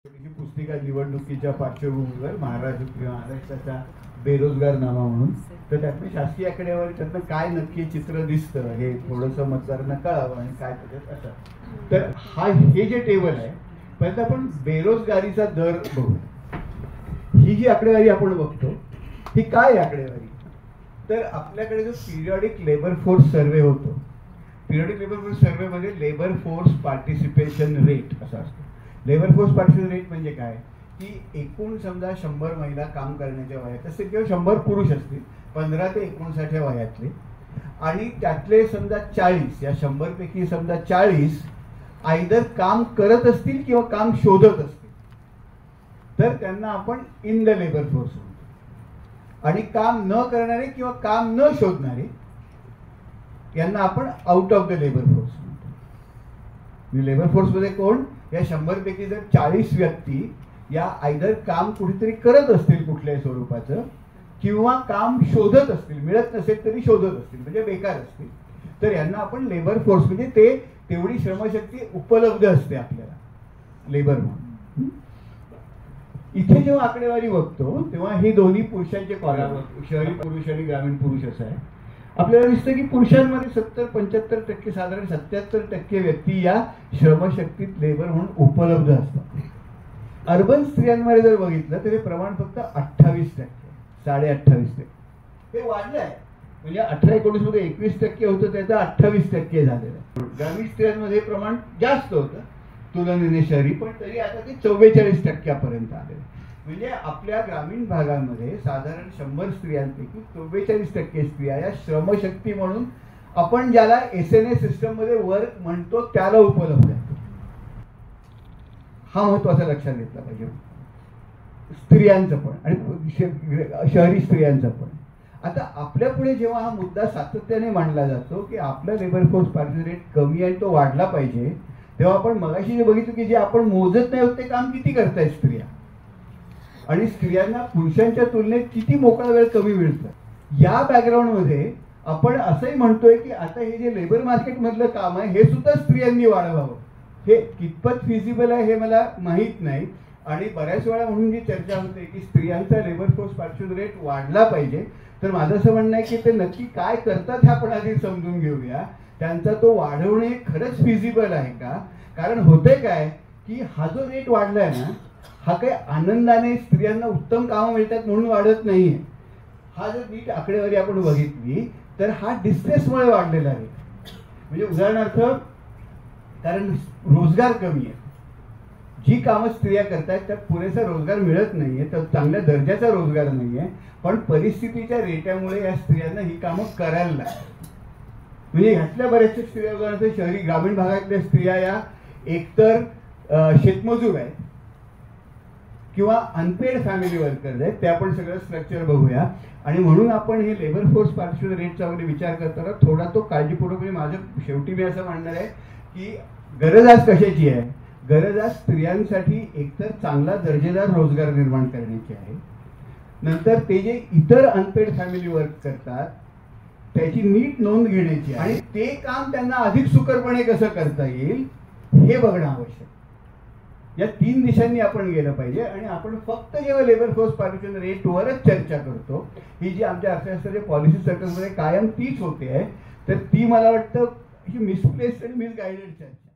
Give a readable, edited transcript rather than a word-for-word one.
ही पुस्तिका निवडणुकीच्या पार्श्वभूमीवर महाराष्ट्राचा बेरोजगार नामा म्हणून, तर त्यातनं शासकीय आकडेवारी त्यातनं काय नक्की चित्र दिसतं हे थोडंसं मतदारांना कळावं आणि काय त्याच्यात असं. तर हे जे टेबल आहे, पहिल्यांदा आपण बेरोजगारीचा दर बघू. ही जी आकडेवारी आपण बघतो ही काय आकडेवारी, तर आपल्याकडे जो पिरियॉडिक लेबर फोर्स सर्वे होतो, पिरियॉडिक लेबर फोर्स सर्वे मध्ये लेबर फोर्स पार्टिसिपेशन रेट असा असतो. लेबर फोर्स पार्टिसिपेशन रेट म्हणजे काय की एकूण समजा 100 महिला काम करण्याच्या वयात असतील किंवा 100 पुरुष असतील 15 ते 59 वयातले, आणि त्यातले समजा 40 या 100 पैकी समजा 40 आयदर काम करत असतील किंवा काम शोधत असतील, तर त्यांना आपण इन द लेबर फोर्स म्हणतो. आणि काम न करणारे किंवा काम न शोधणारे यांना आपण out of the labour force म्हणतो. लेबर फोर्स मध्ये कोण, या 100 पैकी जर 40 व्यक्ती या आयदर काम कुठेतरी करत असतील कुठल्याही स्वरूपाचं किंवा काम शोधत असतील, मिळत नसेल तरी शोधत असतील म्हणजे बेकार असतील, तर यांना आपण लेबर फोर्स म्हणजे ते तेवढी श्रमशक्ती उपलब्ध असते आपल्याला लेबर म्हणून. इथे जेव्हा आकडेवारी बघतो तेव्हा हे दोन्ही पुरुषांचे कॉलम, शहरी पुरुष आणि ग्रामीण पुरुष असं आहे. आपल्याला दिसतं की पुरुषांमध्ये 70-75% साधारण 77% व्यक्ती या श्रमशक्तीत लेबर म्हणून उपलब्ध असतात. अर्बन स्त्रियांमध्ये जर बघितलं तर हे प्रमाण फक्त 28%, 28.5%. हे वाढलं आहे, म्हणजे 18-19 मध्ये 21% होतं, त्याचं 28% झालेलं आहे. ग्रामीण स्त्रियांमध्ये हे प्रमाण जास्त होतं तुलनेने शहरी, पण तरी आता ते 44% आलेलं. म्हणजे आपल्या ग्रामीण भागामध्ये साधारण 100 स्त्रियांपैकी 44% स्त्रिया या श्रमशक्ती म्हणून आपण ज्याला SNA सिस्टम मध्ये वर्क म्हणतो त्याला उपलब्ध आहे. हा महत्वाचा लक्षात घेतला पाहिजे, स्त्रियांचं पण आणि शहरी स्त्रियांचं पण. आता आपल्या पुढे जेव्हा हा मुद्दा सातत्याने मांडला जातो की आपला लेबर फोर्स पार्टिसिपेशन रेट कमी आहे तो वाढला पाहिजे, तेव्हा आपण मगाशी जे बघितलं की जे आपण मोजत नाही होत ते काम किती करतायत स्त्रिया, आणि स्त्रियांना पुरुषांच्या तुलनेत किती मोकळा वेळ कमी मिळतं. या बॅकग्राऊंड मध्ये आपण असंही म्हणतोय की आता हे जे लेबर मार्केट मधलं काम आहे हे सुद्धा स्त्रियांनी वाढवावं. हे कितपत फिजिबल आहे हे मला माहीत नाही, आणि बऱ्याच वेळा म्हणून जी चर्चा होते की स्त्रियांचा लेबर फोर्स पार्टिसिपेशन रेट वाढला पाहिजे, तर माझं असं म्हणणं आहे की ते नक्की काय करतात हे आपण आधी समजून घेऊया. त्यांचा तो वाढवणे खरंच फिजिबल आहे का? कारण होतंय काय की हा जो रेट वाढलाय ना, हा काही आनंदाने स्त्रियांना उत्तम कामं मिळतात म्हणून वाढत नाहीये. हा जर नीट आकडेवारी आपण बघितली तर हा डिस्ट्रेसमुळे वाढलेला आहे. म्हणजे उदाहरणार्थ, कारण रोजगार कमी आहे, जी कामं स्त्रिया करतायत त्यात पुरेसा रोजगार मिळत नाहीये, तर चांगल्या दर्जाचा रोजगार नाहीये, पण परिस्थितीच्या रेट्यामुळे या स्त्रियांना ही कामं करायला लागतात. म्हणजे ह्यातल्या बऱ्याचशा स्त्रिया उदाहरणार्थ शहरी ग्रामीण भागातल्या स्त्रिया या एकतर शेतमजूर आहेत किंवा अनपेड फॅमिली वर्कर्स आहेत. ते आपण सगळं स्ट्रक्चर बघूया. आणि म्हणून आपण हे लेबर फोर्स पार्टिसिपेशन रेटचा वगैरे विचार करताना थोडा तो काळजीपूर्वक, म्हणजे माझं शेवटी मी असं म्हणणार आहे की गरज आज कशाची आहे, गरज आज स्त्रियांसाठी एकतर चांगला दर्जेदार रोजगार निर्माण करण्याची आहे, नंतर ते जे इतर अनपेड फॅमिली वर्क करतात त्याची नीट नोंद घेण्याची आहे, आणि ते काम त्यांना अधिक सुकरपणे कसं करता येईल हे बघणं आवश्यक. या 3 दिशांनी आपण गेलं पाहिजे. आणि आपण फक्त जेव्हा लेबर फोर्स पार्टिसिपेशन रेटवरच चर्चा करतो, ही जी आमच्या अर्थशास्त्राच्या पॉलिसी सर्कलमध्ये कायम तीच होते आहे, तर ती मला वाटतं ही मिसप्लेस्ड आणि मिसगायडेड चर्चा.